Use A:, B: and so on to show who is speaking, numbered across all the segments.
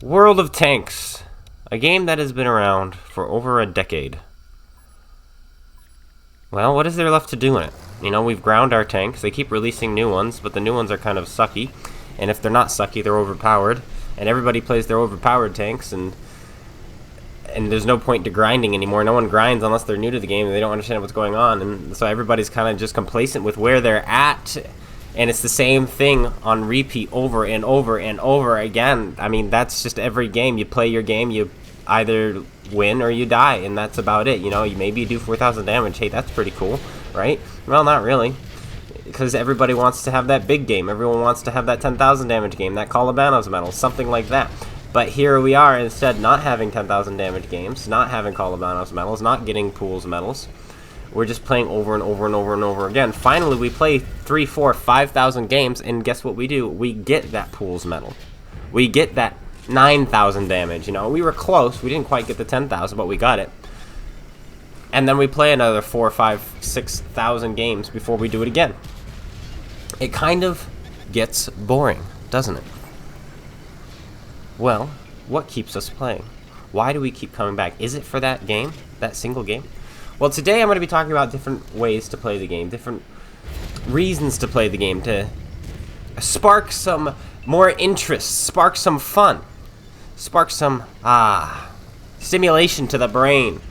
A: World of Tanks, a game that has been around for over a decade. Well, what is there left to do in it? You know, we've ground our tanks. They keep releasing new ones, but the new ones are kind of sucky. And if they're not sucky, they're overpowered. And everybody plays their overpowered tanks, and there's no point to grinding anymore. No one grinds unless they're new to the game and they don't understand what's going on. And so everybody's kind of just complacent with where they're at. And it's the same thing on repeat over and over and over again. I mean, that's just every game. You play your game, you either win or you die, and that's about it. You know, maybe you do 4,000 damage. Hey, that's pretty cool, right? Well, not really, because everybody wants to have that big game. Everyone wants to have that 10,000 damage game, that Calamaty's medal, something like that. But here we are, instead, not having 10,000 damage games, not having Calamaty's medals, not getting pools medals. We're just playing over and over and over and over again. Finally, we play 3, 4, 5,000 games, and guess what we do? We get that pools medal. We get that 9,000 damage. You know, we were close. We didn't quite get the 10,000, but we got it. And then we play another 4, 5, 6,000 games before we do it again. It kind of gets boring, doesn't it? Well, what keeps us playing? Why do we keep coming back? Is it for that game? That single game? Well, today I'm going to be talking about different ways to play the game, different reasons to play the game, to spark some more interest, spark some fun, spark some, stimulation to the brain.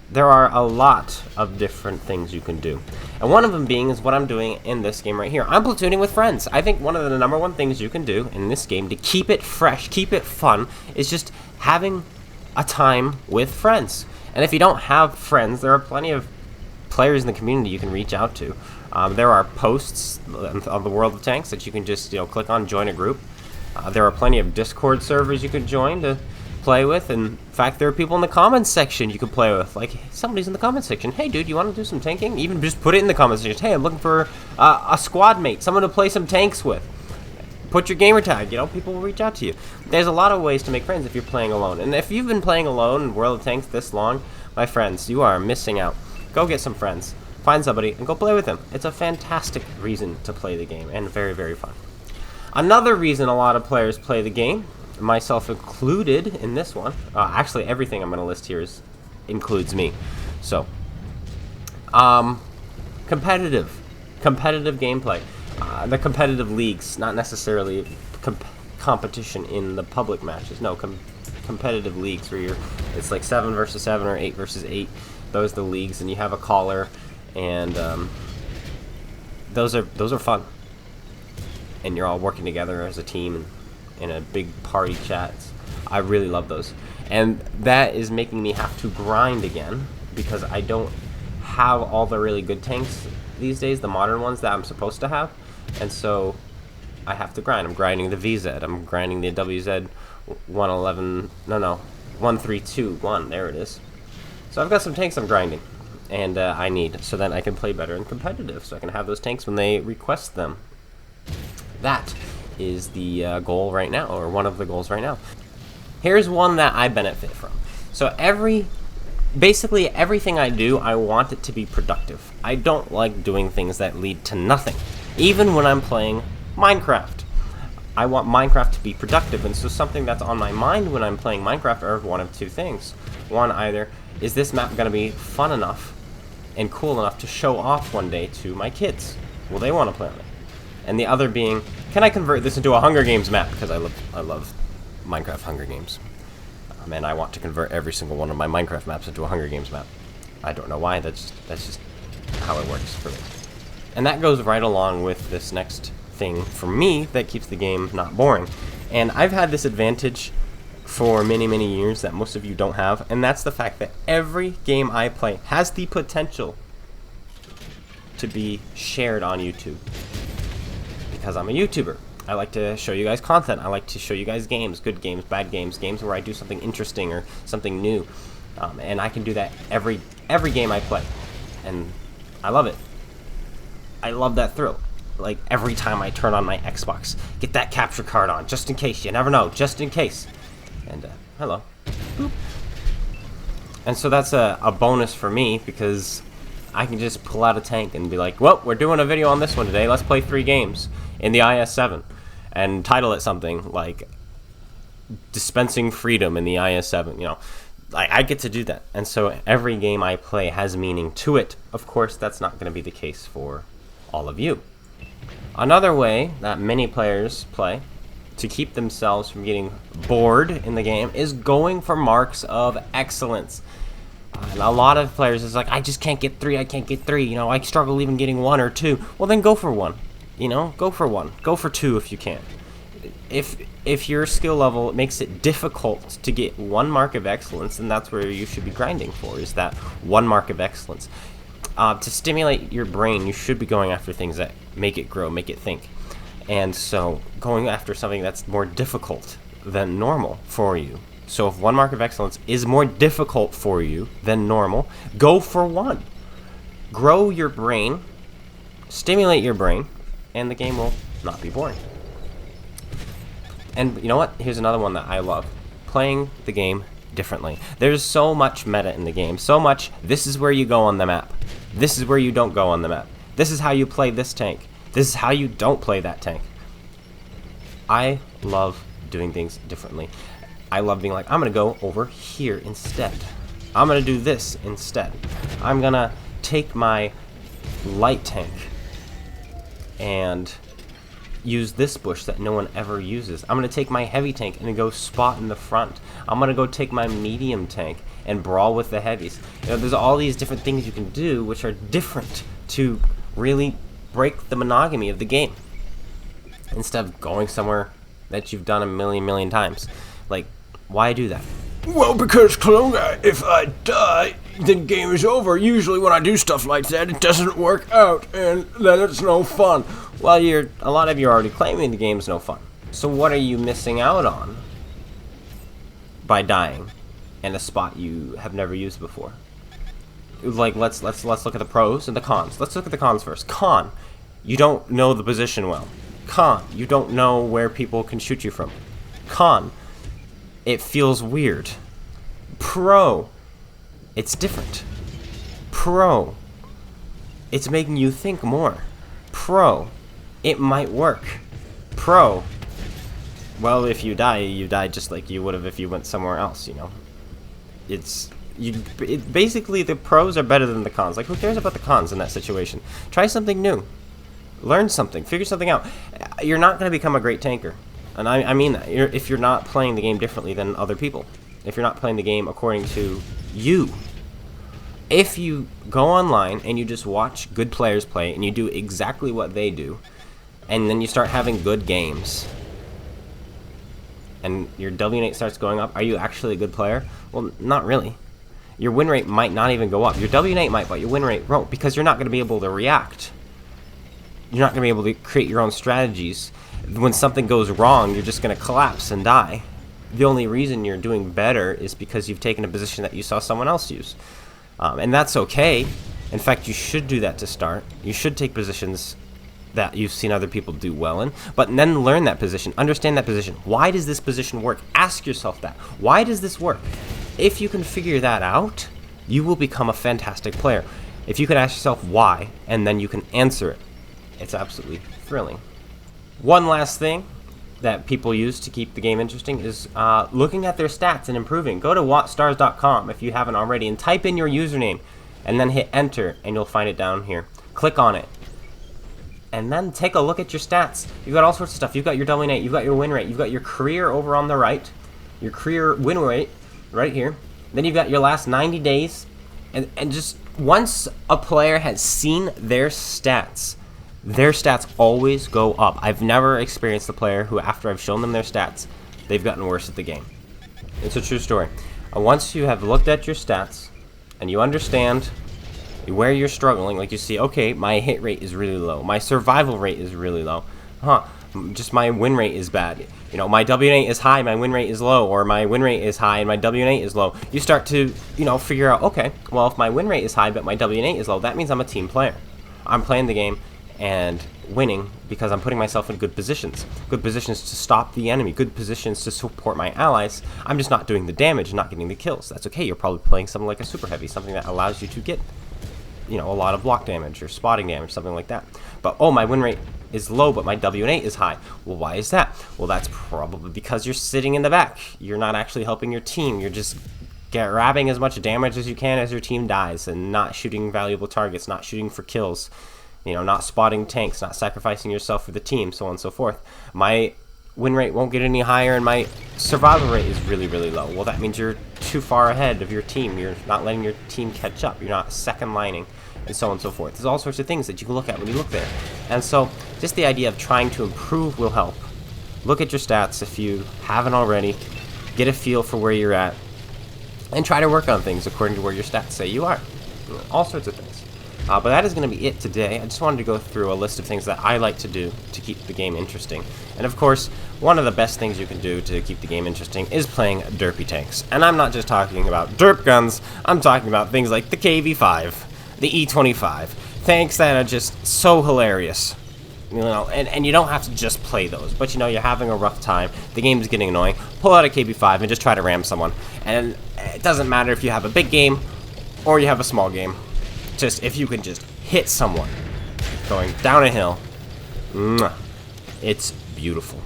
A: There are a lot of different things you can do. And one of them being is what I'm doing in this game right here. I'm platooning with friends. I think one of the number one things you can do in this game to keep it fresh, keep it fun, is just having a time with friends. And if you don't have friends, there are plenty of players in the community you can reach out to. There are posts on the World of Tanks that you can just click on, join a group. There are plenty of Discord servers you can join to play with. In fact, there are people in the comments section you can play with. Like, somebody's in the comments section. Hey, dude, you want to do some tanking? Even just put it in the comments section. Hey, I'm looking for a squad mate, someone to play some tanks with. Put your gamer tag, people will reach out to you. There's a lot of ways to make friends if you're playing alone. And if you've been playing alone in World of Tanks this long, my friends, you are missing out. Go get some friends. Find somebody and go play with them. It's a fantastic reason to play the game and very, very fun. Another reason a lot of players play the game, myself included in this one, actually everything I'm going to list here includes me. So, competitive gameplay. The competitive leagues, not necessarily competition in the public matches. No, competitive leagues where it's like 7 versus 7 or 8 versus 8. Those are the leagues, and you have a caller, and those are fun. And you're all working together as a team in a big party chat. I really love those, and that is making me have to grind again because I don't have all the really good tanks these days, the modern ones that I'm supposed to have. And so I have to grind. I'm grinding the VZ. I'm grinding the WZ 1321. There it is. So I've got some tanks I'm grinding, and I need, so then I can play better in competitive, so I can have those tanks when they request them. That is the goal right now, or one of the goals right now. Here's one that I benefit from. So basically everything I do, I want it to be productive. I don't like doing things that lead to nothing. Even when I'm playing Minecraft, I want Minecraft to be productive, and so something that's on my mind when I'm playing Minecraft are one of two things. One, either, is this map going to be fun enough and cool enough to show off one day to my kids? Will they want to play on it? And the other being, can I convert this into a Hunger Games map? Because I love Minecraft Hunger Games. And I want to convert every single one of my Minecraft maps into a Hunger Games map. I don't know why, that's just how it works for me. And that goes right along with this next thing for me that keeps the game not boring. And I've had this advantage for many, many years that most of you don't have, and that's the fact that every game I play has the potential to be shared on YouTube. Because I'm a YouTuber. I like to show you guys content. I like to show you guys games, good games, bad games, games where I do something interesting or something new. And I can do that every game I play. And I love it. I love that thrill. Like, every time I turn on my Xbox, get that capture card on, just in case. You never know, just in case. And, hello. Boop. And so that's a bonus for me, because I can just pull out a tank and be like, well, we're doing a video on this one today. Let's play 3 games in the IS-7. And title it something like dispensing freedom in the IS-7, you know. I get to do that. And so every game I play has meaning to it. Of course, that's not going to be the case for all of you. Another way that many players play to keep themselves from getting bored in the game is going for marks of excellence. And a lot of players is like, I just can't get 3, I can't get 3, you know, I struggle even getting 1 or 2. Well, then go for 1, you know, go for 1. Go for 2 if you can. If your skill level makes it difficult to get 1 mark of excellence, then that's where you should be grinding for, is that 1 mark of excellence. To stimulate your brain, you should be going after things that make it grow, make it think. And so going after something that's more difficult than normal for you. So if 1 mark of excellence is more difficult for you than normal, go for 1. Grow your brain, stimulate your brain, and the game will not be boring. And you know what? Here's another one that I love. Playing the game differently. There's so much meta in the game. So much, this is where you go on the map. This is where you don't go on the map. This is how you play this tank. This is how you don't play that tank. I love doing things differently. I love being like, I'm going to go over here instead. I'm going to do this instead. I'm going to take my light tank and use this bush that no one ever uses. I'm going to take my heavy tank and go spot in the front. I'm going to go take my medium tank and brawl with the heavies. You know, there's all these different things you can do which are different to really break the monogamy of the game. Instead of going somewhere that you've done a million times. Like, why do that?
B: Well, because CloneGuy, if I die, then game is over. Usually when I do stuff like that, it doesn't work out, and then it's no fun.
A: Well, a lot of you are already claiming the game's no fun. So what are you missing out on by dying in a spot you have never used before? Like, let's look at the pros and the cons. Let's look at the cons first. Con, you don't know the position well. Con, you don't know where people can shoot you from. Con, it feels weird. Pro, it's different. Pro, it's making you think more. Pro, it might work. Pro, well, if you die just like you would have if you went somewhere else, you know. Basically, the pros are better than the cons. Like, who cares about the cons in that situation? Try something new. Learn something. Figure something out. You're not going to become a great tanker. And I mean that. If you're not playing the game differently than other people. If you're not playing the game according to you. If you go online and you just watch good players play and you do exactly what they do, and then you start having good games, and your W-Nate starts going up, are you actually a good player? Well, not really. Your win rate might not even go up. Your W-Nate might, but your win rate won't, because you're not going to be able to react. You're not going to be able to create your own strategies. When something goes wrong, you're just going to collapse and die. The only reason you're doing better is because you've taken a position that you saw someone else use. And that's okay. In fact, you should do that to start. You should take positions that you've seen other people do well in, but then learn that position, understand that position. Why does this position work? Ask yourself that. Why does this work? If you can figure that out, you will become a fantastic player. If you can ask yourself why, and then you can answer it, it's absolutely thrilling. One last thing that people use to keep the game interesting is looking at their stats and improving. Go to watstars.com if you haven't already and type in your username and then hit enter and you'll find it down here. Click on it. And then take a look at your stats. You've got all sorts of stuff. You've got your W-Nate, you've got your win rate, you've got your career over on the right, your career win rate right here. Then you've got your last 90 days. And just once a player has seen their stats always go up. I've never experienced a player who, after I've shown them their stats, they've gotten worse at the game. It's a true story. Once you have looked at your stats and you understand where you're struggling, like you see, okay, my hit rate is really low, my survival rate is really low, just my win rate is bad, you know, my W-Nate is high, my win rate is low, or my win rate is high and my W-Nate is low. You start to, you know, figure out, okay, well, if my win rate is high but my W-Nate is low, that means I'm a team player. I'm playing the game and winning because I'm putting myself in good positions to stop the enemy, good positions to support my allies. I'm just not doing the damage and not getting the kills. That's okay. You're probably playing something like a super heavy, something that allows you to get, you know, a lot of block damage or spotting damage, something like that. But oh, my win rate is low, but my WN8 is high. Well, why is that? Well, that's probably because you're sitting in the back. You're not actually helping your team. You're just grabbing as much damage as you can as your team dies, and not shooting valuable targets, not shooting for kills, you know, not spotting tanks, not sacrificing yourself for the team, so on and so forth. My win rate won't get any higher, and my survival rate is really, really low. Well, that means you're too far ahead of your team. You're not letting your team catch up. You're not second lining, and so on and so forth. There's all sorts of things that you can look at when you look there. And so just the idea of trying to improve will help. Look at your stats if you haven't already. Get a feel for where you're at, and try to work on things according to where your stats say you are. All sorts of things. But that is going to be it today. I just wanted to go through a list of things that I like to do to keep the game interesting. And of course, one of the best things you can do to keep the game interesting is playing derpy tanks. And I'm not just talking about derp guns, I'm talking about things like the KV-5, the E-25, tanks that are just so hilarious. You know, and you don't have to just play those, but you know, you're having a rough time, the game is getting annoying, pull out a KB5 and just try to ram someone. And it doesn't matter if you have a big game or you have a small game. Just if you can just hit someone going down a hill, it's beautiful.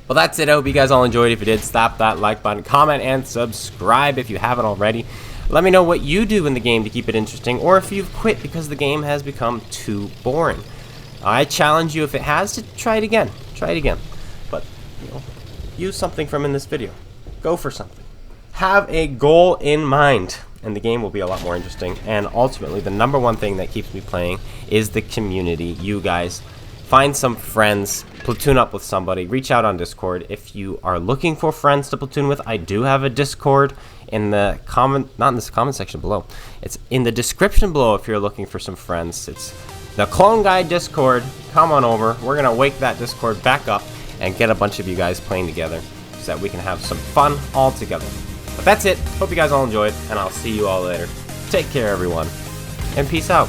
A: Well, that's it. I hope you guys all enjoyed. If you did, slap that like button, comment, and subscribe if you haven't already. Let me know what you do in the game to keep it interesting, or if you've quit because the game has become too boring. I challenge you, if it has, to try it again. Try it again. But, you know, use something from in this video. Go for something. Have a goal in mind, and the game will be a lot more interesting. And ultimately, the number one thing that keeps me playing is the community. You guys. Find some friends. Platoon up with somebody. Reach out on Discord. If you are looking for friends to platoon with, I do have a Discord in the comment, not in this comment section below. It's in the description below if you're looking for some friends. It's the CloneGuy Discord. Come on over. We're going to wake that Discord back up and get a bunch of you guys playing together so that we can have some fun all together. But that's it. Hope you guys all enjoyed, and I'll see you all later. Take care, everyone, and peace out.